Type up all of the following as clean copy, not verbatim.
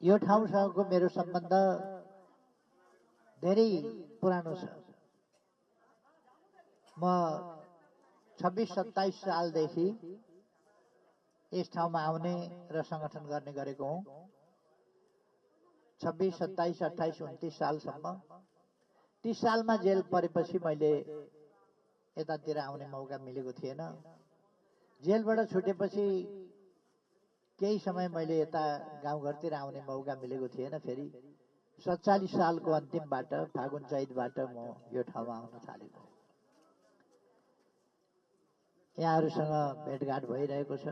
यो ठाउँसँगको मेरो सम्बन्ध धेरै पुरानो छ। म 26-27 सालदेखि यस ठाउँमा आउने र संगठन गर्ने गरेको हुँ। 26, 27, 28, 29 सालसम्म। 30 सालमा जेल परेपछि मैले यतातिर आउने मौका मिलेको थिएन। जेलबाट छुटेपछि केही समय मैले यता गाउँघरतिर आउने मौका मिलेको थिएन। फेरि 47 सालको अन्तिमबाट फागुन चैतबाट म यो ठाउँमा आउन थालेको। यहाँहरूसँग भेटघाट भइरहेको छ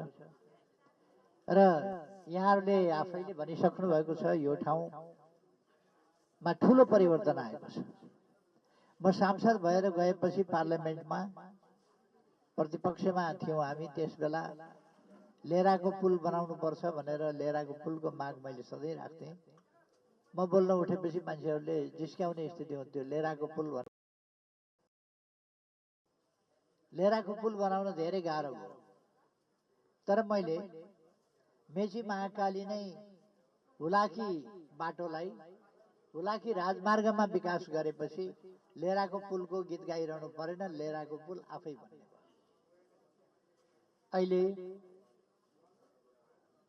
र यहाँहरूले आफैले भनिसक्नु भएको छ यो ठाउँमा ठुलो परिवर्तन आएको छ। म सांसद भएर गएपछि पार्लियामेन्टमा प्रतिपक्षमा थियौँ हामी। त्यसबेला लेराको पुल बनाउनु पर्छ भनेर लेराको पुलको माग मैले सधैँ राख्थेँ। म बोल्न उठेपछि मान्छेहरूले जिस्क्याउने स्थिति हुन्थ्यो। लेराको पुल बनाउन धेरै गाह्रो हो। तर मैले मेची महाकाली नै हुलाकी बाटोलाई हुलाकी राजमार्गमा विकास गरेपछि लेराको पुलको गीत गाइरहनु परेन। लेराको पुल आफै बन्ने भयो। अहिले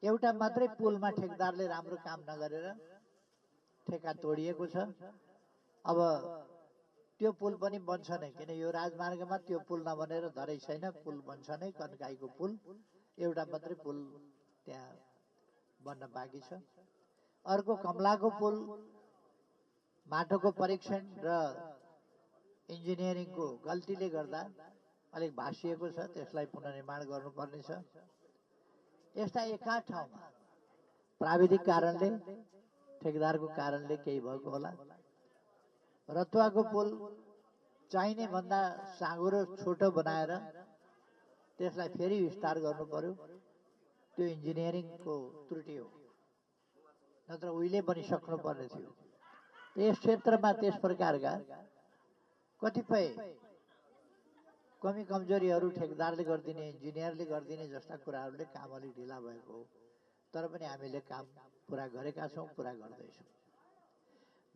एउटा मात्रै पुलमा ठेकदारले राम्रो काम नगरेर ठेक्का तोडिएको छ। अब त्यो पुल पनि बन्छ नै, किन यो राजमार्गमा त्यो पुल नबनेर धरै छैन। पुल बन्छ नै, कन्काईको पुल एउटा मात्रै पुल त्यहाँ बन्न बाँकी छ। अर्को कमलाको पुल माटोको परीक्षण र इन्जिनियरिङको गल्तीले गर्दा अलिक भाँसिएको छ। त्यसलाई पुनर्निर्माण गर्नुपर्ने छ। यस्ता एकाध ठाउँमा प्राविधिक कारणले ठेकेदारको कारणले केही भएको होला। रतुवाको पुल चाहिने भन्दा साँघुरो छोटो बनाएर त्यसलाई फेरि विस्तार गर्नु पर्यो। त्यो इन्जिनियरिङको त्रुटि हो, नत्र उहिले बनिसक्नु पर्ने थियो। यस क्षेत्रमा त्यस प्रकारका कतिपय कमी कमजोरीहरू ठेकेदारले गरिदिने, इन्जिनियरले गरिदिने जस्ता कुराहरूले काम अलिक ढिला भएको हो। तर पनि हामीले काम पुरा गरेका छौँ, पुरा गर्दैछौँ।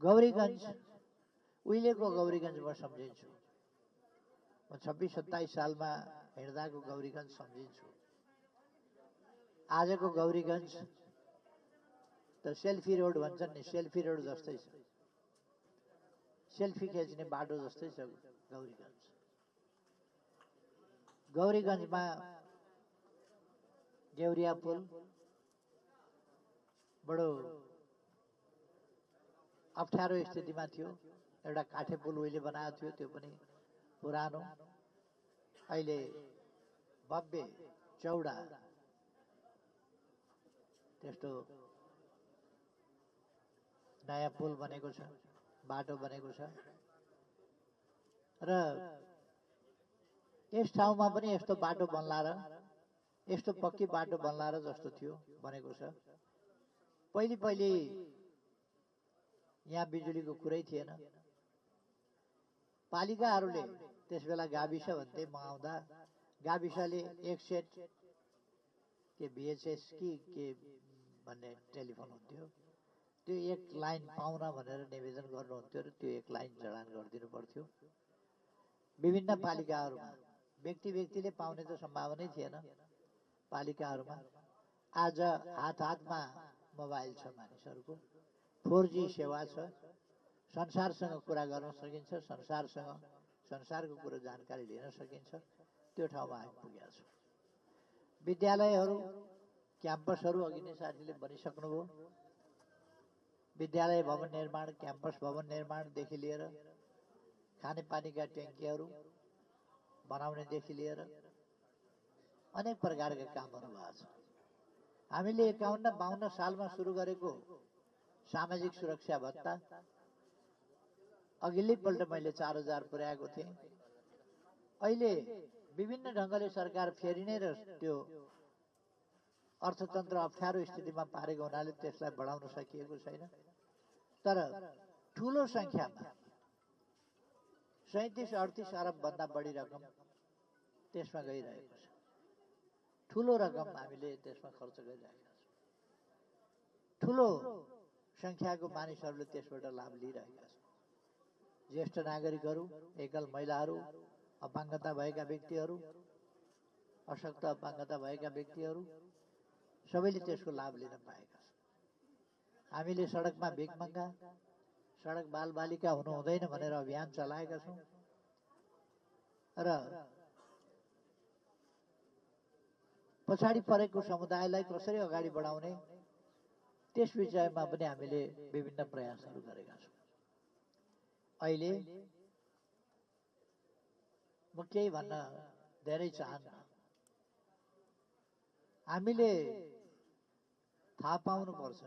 गौरीगञ्ज, उहिलेको गौरीगञ्ज म सम्झिन्छु। म 26-27 सालमा हिँड्दाको गौरीगञ्ज सम्झिन्छु। आजको गौरीगञ्ज त सेल्फी रोड भन्छन् नि, सेल्फी रोड जस्तै छ। सेल्फी खिच्ने बाटो जस्तै छ गौरीगञ्ज। गौरीगञ्जमा गेउरिया पुल बडो अप्ठ्यारो स्थितिमा थियो। एउटा काठे पुल उहिले बनाएको थियो, त्यो पनि पुरानो। अहिले भव्य चौडा त्यस्तो नयाँ पुल बनेको छ, बाटो बनेको छ। र यस ठाउँमा पनि यस्तो बाटो बन्ला र यस्तो पक्की बाटो बन्ला र जस्तो थियो बनेको छ। पहिले यहाँ बिजुलीको कुरै थिएन। पालिकाहरूले त्यसबेला गाविस भन्थे। म आउँदा गाविसले एक सेट के VHS के भन्ने टेलिफोन हुन्थ्यो, त्यो एक लाइन पाउन भनेर निवेदन गर्नुहुन्थ्यो र त्यो एक लाइन जडान गरिदिनु पर्थ्यो। विभिन्न पालिकाहरूमा व्यक्तिले पाउने त सम्भावनै थिएन। पालिकाहरूमा आज हातमा मोबाइल छ मानिसहरूको, 4G सेवा छ। संसारसँग कुरा गर्न सकिन्छ, संसारको कुरो जानकारी लिन सकिन्छ। त्यो ठाउँमा हामी पुगेका छौँ। विद्यालयहरू, क्याम्पसहरू अघि नै साथीले भनिसक्नुभयो। विद्यालय भवन निर्माण, क्याम्पस भवन निर्माणदेखि लिएर खानेपानीका ट्याङ्कीहरू बनाउनेदेखि लिएर अनेक प्रकारका कामहरू भएको छ। हामीले 51-52 सालमा सुरु गरेको सामाजिक सुरक्षा भत्ता अघिल्लैपल्ट मैले 4000 पुर्याएको थिएँ। अहिले विभिन्न ढङ्गले सरकार फेरि नै र त्यो अर्थतन्त्र अप्ठ्यारो स्थितिमा पारेको हुनाले त्यसलाई बढाउन सकिएको छैन। तर ठुलो सङ्ख्यामा 37-38 अरब भन्दा बढी रकम त्यसमा गइरहेको छ। ठुलो रकम हामीले त्यसमा खर्च गरिरहेका छौँ। ठुलो सङ्ख्याको मानिसहरूले त्यसबाट लाभ लिइरहेका छन्। ज्येष्ठ नागरिकहरू, एकल महिलाहरू, अपाङ्गता भएका व्यक्तिहरू, अशक्त अपाङ्गता भएका व्यक्तिहरू सबैले त्यसको लाभ लिन पाएका छन्। हामीले सडकमा भिखमङ्गा, सडक बालबालिका हुनु हुँदैन भनेर अभियान चलाएका छौँ र पछाडि परेको समुदायलाई कसरी अगाडि बढाउने त्यस विषयमा पनि हामीले विभिन्न प्रयासहरू गरेका छौँ। अहिले म केही भन्न धेरै चाहन्न। हामीले थाहा पाउनुपर्छ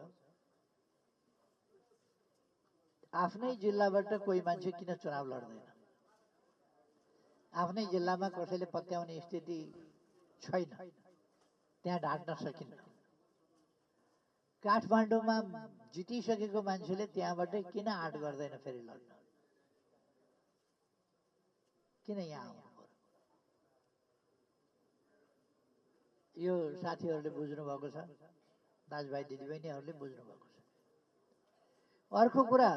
आफ्नै जिल्लाबाट कोही मान्छे किन चुनाव लड्दैन। आफ्नै जिल्लामा कसैले पत्याउने स्थिति छैन, त्यहाँ ढाट्न सकिन्न। काठमाडौँमा जितिसकेको मान्छेले त्यहाँबाट किन आँट गर्दैन फेरि लड्न? किन यहाँ आउनु पर्यो? यो साथीहरूले बुझ्नु भएको छ, दाजुभाइ दिदीबहिनीहरूले बुझ्नु भएको छ। अर्को कुरा,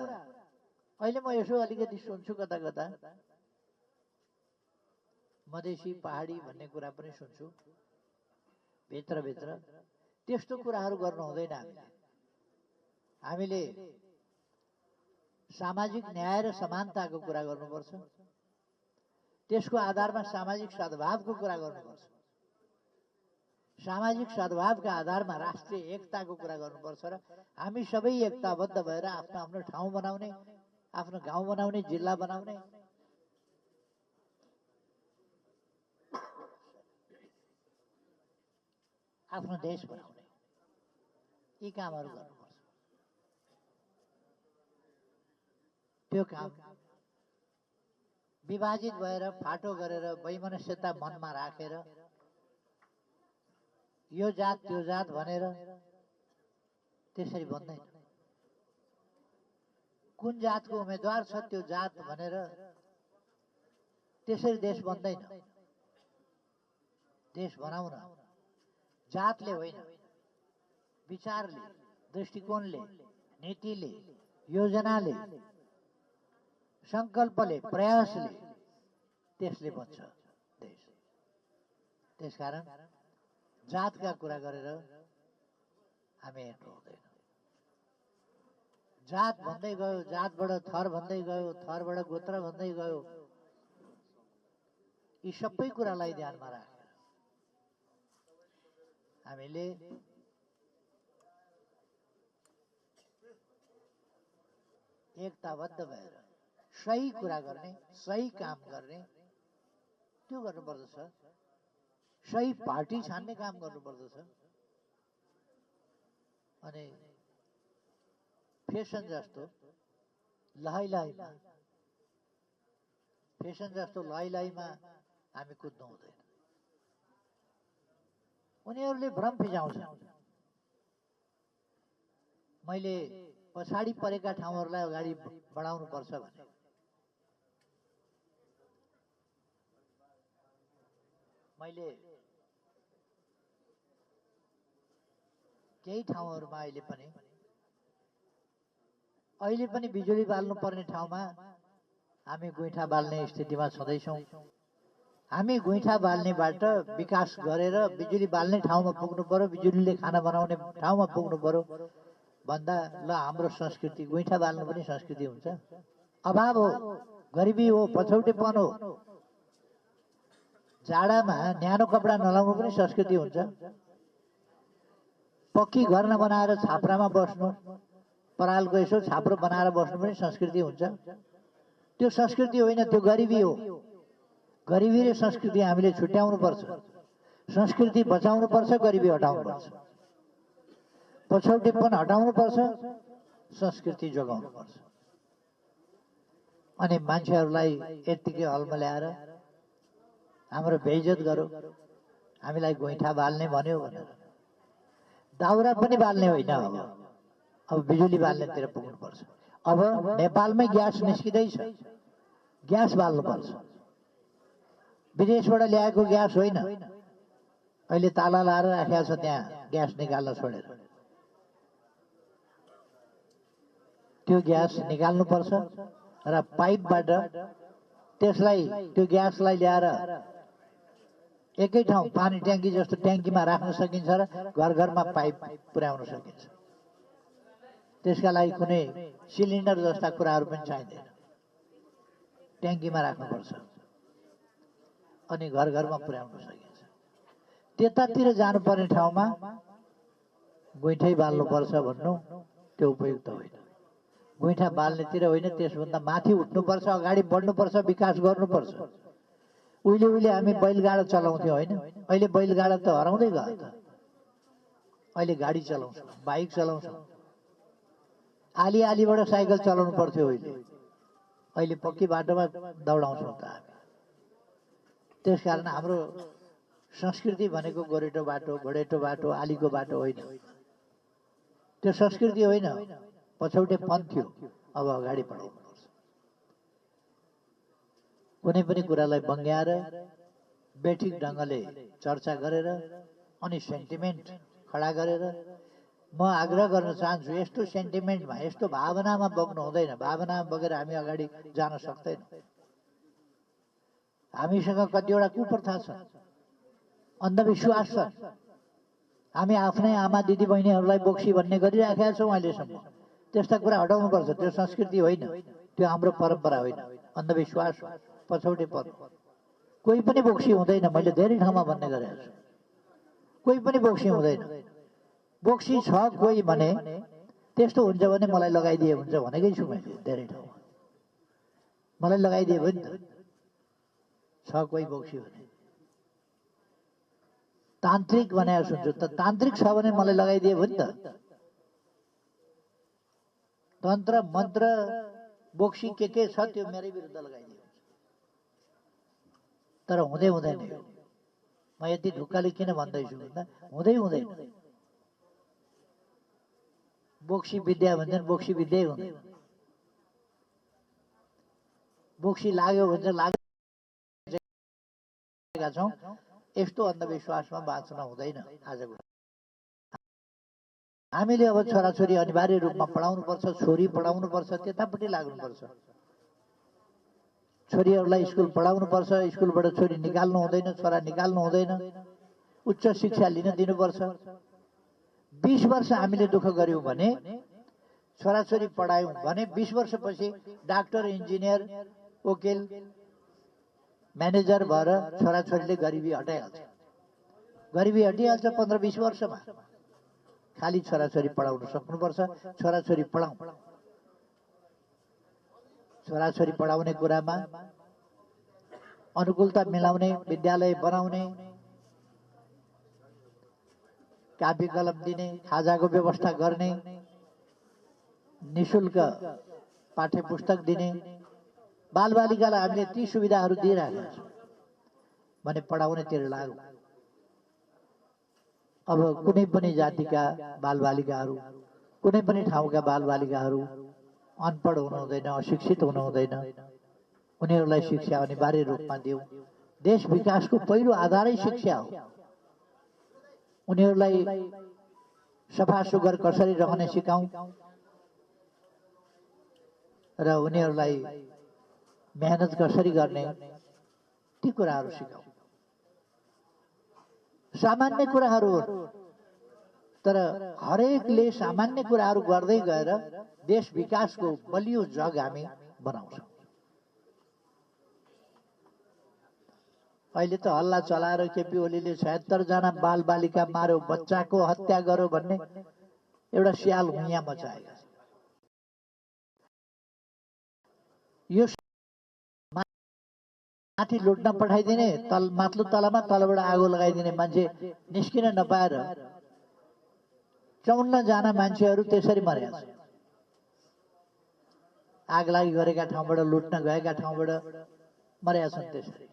अहिले म यसो अलिकति सुन्छु कता कता मधेसी पहाडी भन्ने कुरा पनि सुन्छु भित्रभित्र। त्यस्तो कुराहरू गर्नु हुँदैन। हामीले सामाजिक न्याय र समानताको कुरा गर्नुपर्छ। त्यसको आधारमा सामाजिक सद्भावको कुरा गर्नुपर्छ। सामाजिक सद्भावका आधारमा राष्ट्रिय एकताको कुरा गर्नुपर्छ र हामी सबै एकताबद्ध भएर आफ्नो आफ्नो ठाउँ बनाउने, आफ्नो गाउँ बनाउने, जिल्ला बनाउने, आफ्नो देश बनाउने यी कामहरू गर्नुपर्छ। त्यो काम विभाजित भएर फाटो गरेर वैमनस्यता मनमा राखेर यो जात त्यो जात भनेर त्यसरी बन्दैन। कुन जातको उम्मेदवार छ त्यो जात भनेर त्यसरी देश बन्दैन। देश बनाउन जातले होइन, विचारले, दृष्टिकोणले, नीतिले, योजनाले, संकल्पले, प्रयासले त्यसले बन्छ देश। त्यसकारण जातका कुरा गरेर हामी हेर्नु हुँदैन। जात भन्दै गयो, जातबाट थर भन्दै गयो, थरबाट गोत्र भन्दै गयो। यी सबै कुरालाई ध्यानमा राखेर हामीले एकताबद्ध भएर सही कुरा गर्ने, सही काम गर्ने त्यो गर्नुपर्दछ। सही पार्टी छान्ने काम गर्नुपर्दछ। अनि फेसन जस्तो लहैलहीमा हामी कुद्नु हुँदैन। उनीहरूले भ्रम फिजाउँछन्। मैले पछाडि परेका ठाउँहरूलाई अगाडि बढाउनु पर्छ भने मैले केही ठाउँहरूमा अहिले पनि बिजुली बाल्नु पर्ने ठाउँमा हामी गुइठा बाल्ने स्थितिमा छँदैछौँ। हामी गुइठा बाल्नेबाट विकास गरेर बिजुली बाल्ने ठाउँमा पुग्नु पर्यो, बिजुलीले खाना बनाउने ठाउँमा पुग्नु पर्यो भन्दा ल हाम्रो संस्कृति गुइठा बाल्नु पनि संस्कृति हुन्छ? अभाव हो, गरिबी हो, पछौटेपन हो। जाडामा न्यानो कपडा नलाउनु पनि संस्कृति हुन्छ। पक्की घर नबनाएर छाप्रामा बस्नु, परालको यसो छाप्रो बनाएर बस्नु पनि संस्कृति हुन्छ? त्यो संस्कृति होइन, त्यो गरिबी हो। गरिबी र संस्कृति हामीले छुट्याउनु पर्छ। संस्कृति बचाउनु पर्छ, गरिबी हटाउनु पर्छ। पछौटेपन हटाउनु पर्छ, संस्कृति जोगाउनु पर्छ। अनि मान्छेहरूलाई यत्तिकै हलमा ल्याएर हाम्रो बेइज्जत गर्यो, हामीलाई गोइठा बाल्ने भन्यो भनेर। दाउरा पनि बाल्ने होइन, अब बिजुली बाल्नेतिर पुग्नुपर्छ। अब नेपालमै ग्यास निस्किँदैछ, ग्यास बाल्नुपर्छ। विदेशबाट ल्याएको ग्यास होइन, अहिले ताला लाएर राखेको छ त्यहाँ ग्यास निकाल्न छोडेर। त्यो ग्यास निकाल्नुपर्छ र पाइपबाट त्यसलाई त्यो ग्यासलाई ल्याएर एकै ठाउँ पानी ट्याङ्की जस्तो ट्याङ्कीमा राख्न सकिन्छ र घर घरमा पाइप पुर्याउन सकिन्छ। त्यसका लागि कुनै सिलिन्डर जस्ता कुराहरू पनि चाहिँदैन, ट्याङ्कीमा राख्नुपर्छ अनि घर घरमा पुर्याउन सकिन्छ। त्यतातिर जानुपर्ने ठाउँमा गोइठै बाल्नुपर्छ भन्नु त्यो उपयुक्त होइन। गोइठा बाल्नेतिर होइन, त्यसभन्दा माथि उठ्नुपर्छ, अगाडि बढ्नुपर्छ, विकास गर्नुपर्छ। उहिले उहिले हामी बैलगाडा चलाउँथ्यौँ होइन, अहिले बैलगाडा त हराउँदै गयो त। अहिले गाडी चलाउँछौँ, बाइक चलाउँछौँ। आली आलीबाट साइकल चलाउनु पर्थ्यो अहिले पक्की बाटोमा दौडाउँछौँ त हामी। त्यसकारण हाम्रो संस्कृति भनेको गोरेटो बाटो, घोडेटो बाटो, आलीको बाटो होइन। त्यो संस्कृति होइन, पछौटेपन थियो। अब अगाडि बढाउनुपर्छ। कुनै पनि कुरालाई बङ्ग्याएर बेठिक ढङ्गले चर्चा गरेर अनि सेन्टिमेन्ट खडा गरेर म आग्रह गर्न चाहन्छु, यस्तो सेन्टिमेन्टमा, यस्तो भावनामा बग्नु हुँदैन। भावनामा बगेर हामी अगाडि जान सक्दैनौँ। हामीसँग कतिवटा कुप्रथा छ, अन्धविश्वास छ। हामी आफ्नै आमा दिदी बहिनीहरूलाई बोक्सी भन्ने गरिराखेका छौँ अहिलेसम्म। त्यस्ता कुरा हटाउनुपर्छ। त्यो संस्कृति होइन, त्यो हाम्रो परम्परा होइन, अन्धविश्वास हो, पछौटेपन। कोही पनि बोक्सी हुँदैन। मैले धेरै ठाउँमा भन्ने गरेको छु, कोही पनि बोक्सी हुँदैन। बोक्सी छ कोही भने त्यस्तो हुन्छ भने मलाई लगाइदिए हुन्छ भनेकै छु मैले धेरै ठाउँमा। मलाई लगाइदिए पनि त छ कोही बोक्सी भने। तान्त्रिक भनेर सुन्छु त, तान्त्रिक छ भने मलाई लगाइदिए भयो नि त। तन्त्र मन्त्र बोक्सी के छ त्यो मेरै विरुद्ध लगाइदिए। तर हुँदै हुँदैन यो। म यति ढुक्काले किन भन्दैछु भन्दा हुँदै हुँदैन। बोक्सी विद्या भन्छन्, बोक्सी विद्यै हुँदैन। बोक्सी लाग्यो भन्छ लागेका छौँ। यस्तो अन्धविश्वासमा बाँच्न हुँदैन। आजको हामीले अब छोराछोरी अनिवार्य रूपमा पढाउनुपर्छ, छोरी पढाउनुपर्छ, त्यतापट्टि लाग्नुपर्छ। छोरीहरूलाई स्कुल पढाउनुपर्छ, स्कुलबाट छोरी निकाल्नु हुँदैन, छोरा निकाल्नु हुँदैन। उच्च शिक्षा लिन दिनुपर्छ। 20 वर्ष हामीले दुःख गर्यौँ भने, छोराछोरी पढायौँ भने 20 वर्षपछि डाक्टर, इन्जिनियर, वकिल, म्यानेजर भएर छोराछोरीले गरिबी हटाइहाल्छ। गरिबी हटिहाल्छ 15-20 वर्षमा। खालि छोराछोरी पढाउन सक्नुपर्छ। छोराछोरी पढाउँ। छोराछोरी पढाउने कुरामा अनुकूलता मिलाउने, विद्यालय बनाउने, कापी कलम दिने, खाजाको व्यवस्था गर्ने, निशुल्क पाठ्य पुस्तक दिने, बालबालिकालाई हामीले ती सुविधाहरू दिइरहेका छौँ भने पढाउनेतिर लागौँ। अब कुनै पनि जातिका बालबालिकाहरू, कुनै पनि ठाउँका बालबालिकाहरू अनपढ हुनु हुँदैन, अशिक्षित हुनु हुँदैन। उनीहरूलाई शिक्षा अनिवार्य रूपमा दिउँ। देश विकासको पहिलो आधारै शिक्षा हो। उनीहरूलाई सफा सुग्घर कसरी रहने सिकाउँ र उनीहरूलाई मेहनत कसरी गर्ने, ती कुराहरू सिकाउँ। सामान्य कुराहरू हो, तर हरेकले सामान्य कुराहरू गर्दै गएर देश विकासको बलियो जग हामी बनाउँछौँ। अहिले त हल्ला चलाएर केपी ओलीले 76 जना बालबालिका मार्यो, बच्चाको हत्या गर्यो भन्ने एउटा स्याल हुइयाँ मचाएका छ। यो माथि लुट्न पठाइदिने, माथिल्लो तलामा तलबाट आगो लगाइदिने मान्छे निस्किन नपाएर 54 जना मान्छेहरू त्यसरी मरेका छन्। आग लागि गरेका ठाउँबाट, लुट्न गएका ठाउँबाट मरेका छन् त्यसरी।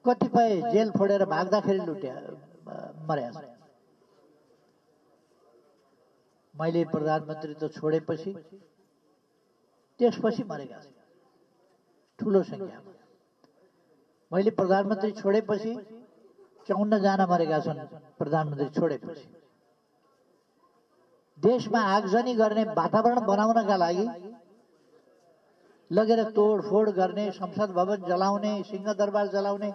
कतिपय जेल फोडेर भाग्दाखेरि मरेका छन्। मैले प्रधानमन्त्री त छोडेपछि त्यसपछि मरेका छन् ठुलो संख्यामा। मैले प्रधानमन्त्री छोडेपछि 54 जना मरेका छन्। प्रधानमन्त्री छोडेपछि देशमा आगजनी गर्ने वातावरण बनाउनका लागि लगेर तोडफोड गर्ने, संसद भवन जलाउने, सिंहदरबार जलाउने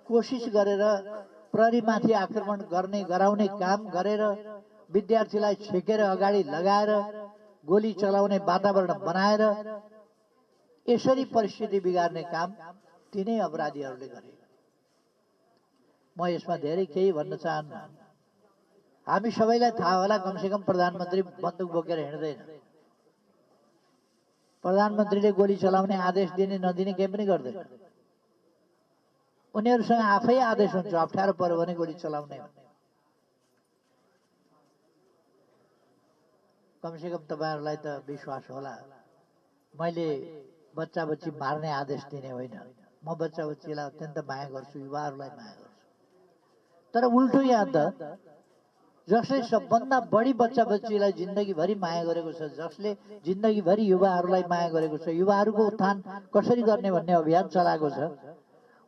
कोसिस गरेर, प्रहरीमाथि आक्रमण गर्ने गराउने काम गरेर, विद्यार्थीलाई छेकेर अगाडि लगाएर गोली चलाउने वातावरण बनाएर यसरी परिस्थिति बिगार्ने काम तिनै अपराधीहरूले गरे। म यसमा धेरै केही भन्न चाहन्न। हामी सबैलाई थाहा होला, कमसेकम प्रधानमन्त्री बन्दुक बोकेर हिँड्दैन। प्रधानमन्त्रीले गोली चलाउने आदेश दिने नदिने केही पनि गर्दैन। उनीहरूसँग आफै आदेश हुन्छ, अप्ठ्यारो पर्यो भने गोली चलाउने। कमसेकम तपाईँहरूलाई त विश्वास होला, मैले बच्चा बच्ची मार्ने आदेश दिने होइन। म बच्चा बच्चीलाई अत्यन्त माया गर्छु, युवाहरूलाई माया गर्छु। तर उल्टो यहाँ त जसले सबभन्दा बढी बच्चा बच्चीलाई जिन्दगीभरि माया गरेको छ, जसले जिन्दगीभरि युवाहरूलाई माया गरेको छ, युवाहरूको उत्थान कसरी गर्ने भन्ने अभियान चलाएको छ,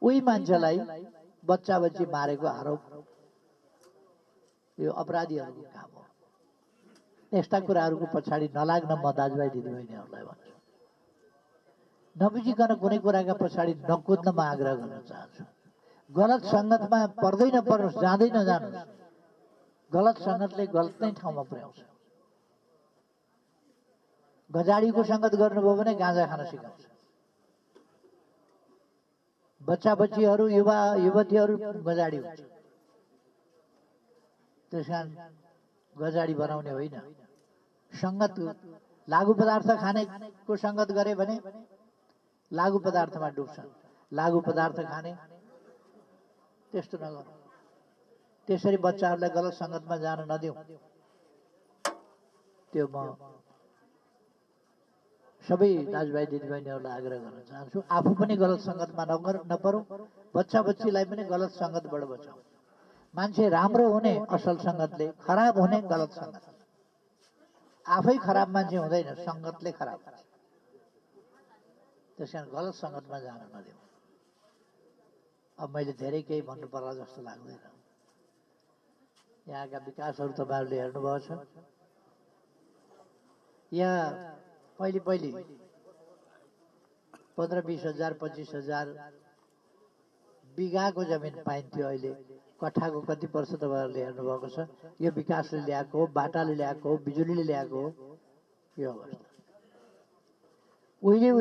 उही मान्छेलाई बच्चा बच्ची मारेको आरोप यो अपराधीहरूको काम हो। यस्ता कुराहरूको पछाडि नलाग्न म दाजुभाइ दिदीबहिनीहरूलाई भन्छु। नबुझिकन कुनै कुराका पछाडि नकुद्न म आग्रह गर्न चाहन्छु। गलत सङ्गतमा पर्दै नपर्नुहोस्, जाँदै नजानुहोस्। गलत सङ्गतले गलत नै ठाउँमा पुर्याउँछ। गजाडीको सङ्गत गर्नुभयो भने गाँजा खान सिकाउँछ। बच्चा बच्चीहरू, युवा युवतीहरू गजाडी हुन्छ। त्यस कारण गजाडी बनाउने होइन। सङ्गत, लागु पदार्थ खानेको सङ्गत गरे भने लागु पदार्थमा डुब्छन्। लागु पदार्थ खाने त्यस्तो नगरौँ। त्यसरी बच्चाहरूलाई गलत सङ्गतमा जान नदिउँ। त्यो म सबै दाजुभाइ दिदीबहिनीहरूलाई आग्रह गर्न चाहन्छु। आफू पनि गलत सङ्गतमा नपरौँ, बच्चा बच्चीलाई पनि गलत सङ्गतबाट बचाउँ। मान्छे राम्रो हुने असल सङ्गतले, खराब हुने गलत सङ्गत। आफै खराब मान्छे हुँदैन, सङ्गतले खराब हुन्छ। त्यस कारण गलत सङ्गतमा जान नदिउँ। अब मैले धेरै केही भन्नु पर्ला जस्तो लाग्दैन। यहाँका विकासहरू तपाईँहरूले हेर्नुभएको छ। यहाँ पहिले 15-20 हजार 25 हजार बिघाको जमिन पाइन्थ्यो। अहिले कट्ठाको कति पर्छ तपाईँहरूले हेर्नुभएको छ। यो विकासले ल्याएको हो, बाटाले ल्याएको हो, बिजुलीले ल्याएको हो यो अवस्था। उहिले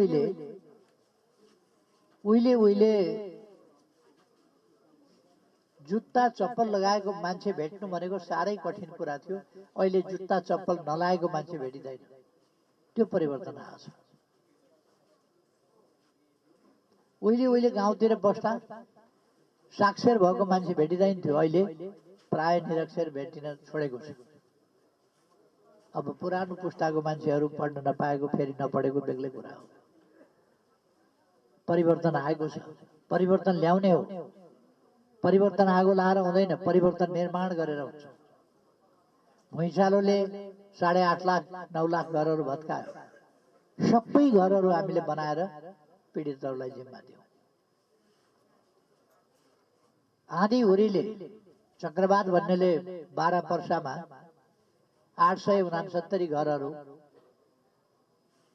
जुत्ता चप्पल लगाएको मान्छे भेट्नु भनेको साह्रै कठिन कुरा थियो। अहिले जुत्ता चप्पल नलागेको मान्छे भेटिँदैन। त्यो परिवर्तन आएको छ। उहिले गाउँतिर बस्दा साक्षर भएको मान्छे भेटिँदैन थियो। अहिले प्राय निरक्षर भेटिन छोडेको छ। अब पुरानो पुस्ताको मान्छेहरू पढ्न नपाएको, फेरि नपढेको बेग्लै कुरा हो। परिवर्तन आएको छ। परिवर्तन ल्याउने हो। परिवर्तन आगो लाएर हुँदैन, परिवर्तन निर्माण गरेर हुन्छ। भुइँचालोले 8.5 लाख 9 लाख घरहरू भत्कायो। सबै घरहरू हामीले बनाएर पीडितहरूलाई जिम्मा दियौँ। आँधी हुरीले, चक्रवात भन्नेले 12 पर्सामा 869 घरहरू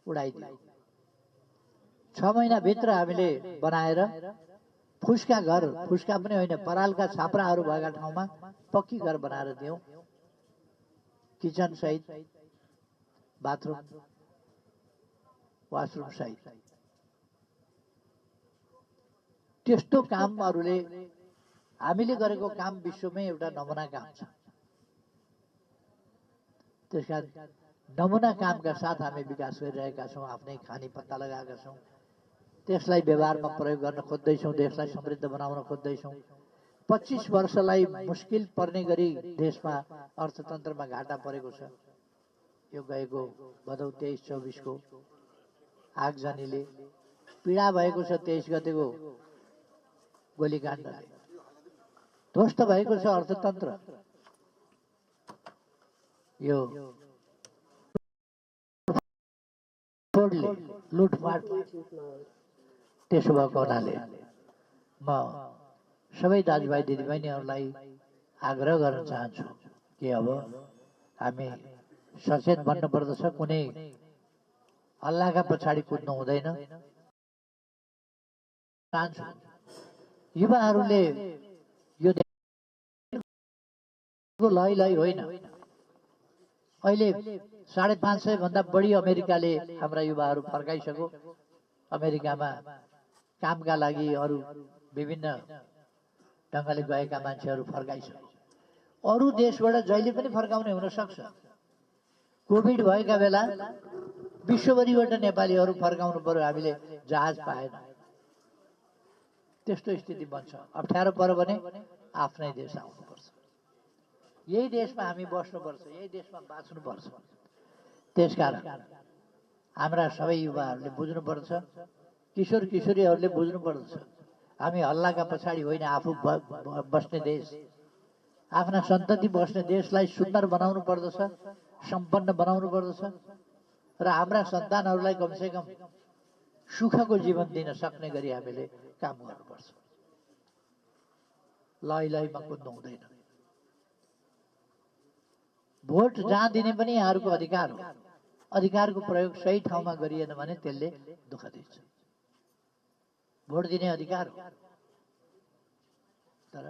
उडाइदियो। 6 महिनाभित्र हामीले बनाएर फुस्का घर, फुस्का पनि होइन, परालका छाप्राहरू भएका ठाउँमा पक्की घर बनाएर दियौँ। किचन सहित, बाथरुम, वासरुम सहित। त्यस्तो कामहरूले हामीले गरेको काम विश्वमै एउटा नमुना काम छ। त्यसकारण नमुना कामका साथ हामी विकास गरिरहेका छौँ। आफ्नै खानी पत्ता लगाएका छौँ। त्यसलाई व्यवहारमा प्रयोग गर्न खोज्दैछौँ। देशलाई समृद्ध बनाउन खोज्दैछौँ। 25 वर्षलाई मुस्किल पर्ने गरी देशमा अर्थतन्त्रमा घाटा परेको छ। यो गएको भदौ 23-24 को आगजनीले पीडा भएको छ। 23 गतेको गोलीकाण्डले ध्वस्त भएको छ अर्थतन्त्र। यो लुटपाट त्यसो भएको हुनाले म सबै दाजुभाइ दिदीबहिनीहरूलाई आग्रह गर्न चाहन्छु कि अब हामी सचेत बन्नुपर्दछ। कुनै हल्लाका पछाडि कुद्नु हुँदैन। चाहन्छु युवाहरूले यो लय लय होइन। अहिले 550 भन्दा बढी अमेरिकाले हाम्रा युवाहरू फर्काइसक्यो। अमेरिकामा कामका लागि अरू विभिन्न ढङ्गले गएका मान्छेहरू फर्काइसक्यो। अरू देशबाट जहिले पनि फर्काउने हुन सक्छ। कोभिड भएका बेला विश्वभरिबाट नेपालीहरू फर्काउनु पर्यो, हामीले जहाज पाएन। त्यस्तो स्थिति बन्छ। अप्ठ्यारो पर्यो भने आफ्नै देश आउनुपर्छ। यही देशमा हामी बस्नुपर्छ, यही देशमा बाँच्नुपर्छ। त्यसकारण हाम्रा सबै युवाहरूले बुझ्नुपर्छ, किशोर किशोरीहरूले बुझ्नुपर्दछ, हामी हल्लाका पछाडि होइन, आफू बस्ने देश, आफ्ना सन्तति बस्ने देशलाई सुन्दर बनाउनु पर्दछ, सम्पन्न बनाउनु पर्दछ र हाम्रा सन्तानहरूलाई कमसेकम सुखको जीवन दिन सक्ने गरी हामीले काम गर्नुपर्छ। लय लयमा कुद्नु हुँदैन। भोट जहाँ दिने पनि यहाँहरूको अधिकार हो। अधिकारको प्रयोग सही ठाउँमा गरिएन भने त्यसले दुःख दिन्छ। भोट दिने अधिकार हो, तर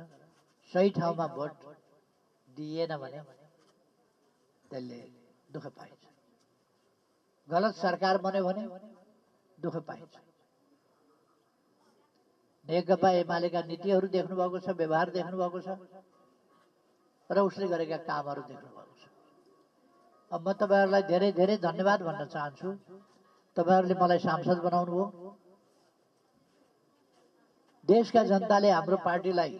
सही ठाउँमा भोट दिएन भने त्यसले दुःख पाइन्छ। गलत सरकार बन्यो भने दुःख पाइन्छ। नेकपा एमालेका नीतिहरू देख्नु भएको छ, व्यवहार देख्नु भएको छ र उसले गरेका कामहरू देख्नु भएको छ। अब म तपाईहरुलाई धेरै धेरै धन्यवाद भन्न चाहन्छु। तपाईहरुले मलाई सांसद बनाउनु भयो। देशका जनताले हाम्रो पार्टीलाई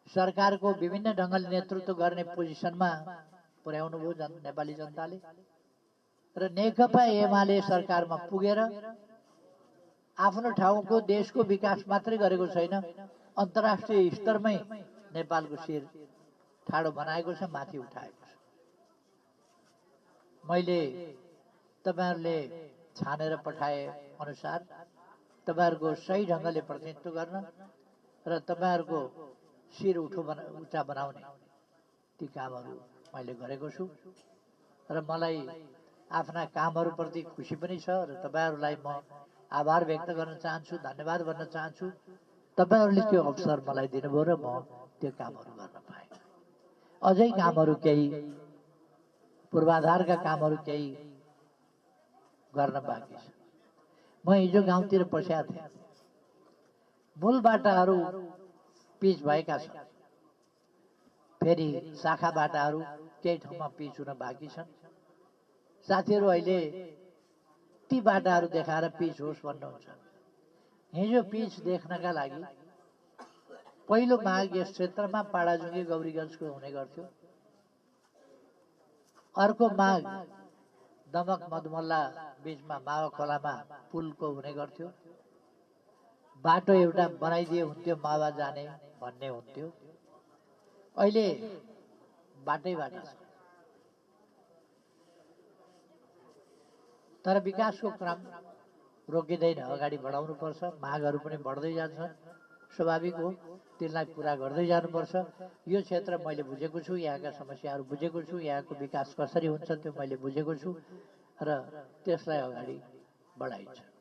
सरकारको विभिन्न ढङ्गले नेतृत्व गर्ने पोजिसनमा पुर्याउनु भयो नेपाली जनताले। र नेकपा एमाले सरकारमा पुगेर आफ्नो ठाउँको देशको विकास मात्रै गरेको छैन, अन्तर्राष्ट्रिय स्तरमै नेपालको शिर ठाडो बनाएको छ, माथि उठाएको छ। मैले तपाईहरुले छानेर पठाए अनुसार तपाईहरुको सही ढङ्गले प्रतिनिधित्व गर्न र तपाईहरुको शिर उच्चा बनाउने ती कामहरू मैले गरेको छु र मलाई आफ्ना कामहरूप्रति खुसी पनि छ र तपाईहरुलाई म आभार व्यक्त गर्न चाहन्छु, धन्यवाद भन्न चाहन्छु। तपाईहरुले त्यो अवसर मलाई दिनुभयो र म त्यो कामहरू गर्न पाएँ। अझै कामहरू केही पूर्वाधारका कामहरू केही गर्न बाँकी छ। म हिजो गाउँतिर पस्याएको थिएँ। मूल बाटाहरू पिच भएका छन्, फेरि शाखा बाटाहरू केही ठाउँमा पिच हुन बाँकी छन्। साथीहरू अहिले ती बाटाहरू देखाएर पिच होस् भन्नुहुन्छ। हिजो पिच देख्नका लागि पहिलो माग यस क्षेत्रमा पाडाजुङ्गे गौरीगञ्जको हुने गर्थ्यो। अर्को माग दमक मधुमल्ला बीचमा मावा खोलामा पुलको हुने गर्थ्यो। बाटो एउटा बनाइदिए हुन्थ्यो, मावा जाने भन्ने हुन्थ्यो। अहिले बाटै बाटा छ। तर विकासको क्रम रोकिँदैन, अगाडि बढाउनु पर्छ। मागहरू पनि बढ्दै जान्छन्, स्वाभाविक हो, त्यसलाई पुरा गर्दै जानुपर्छ। यो क्षेत्र मैले बुझेको छु, यहाँका समस्याहरू बुझेको छु, यहाँको विकास कसरी हुन्छ त्यो मैले बुझेको छु र त्यसलाई अगाडि बढाइन्छ।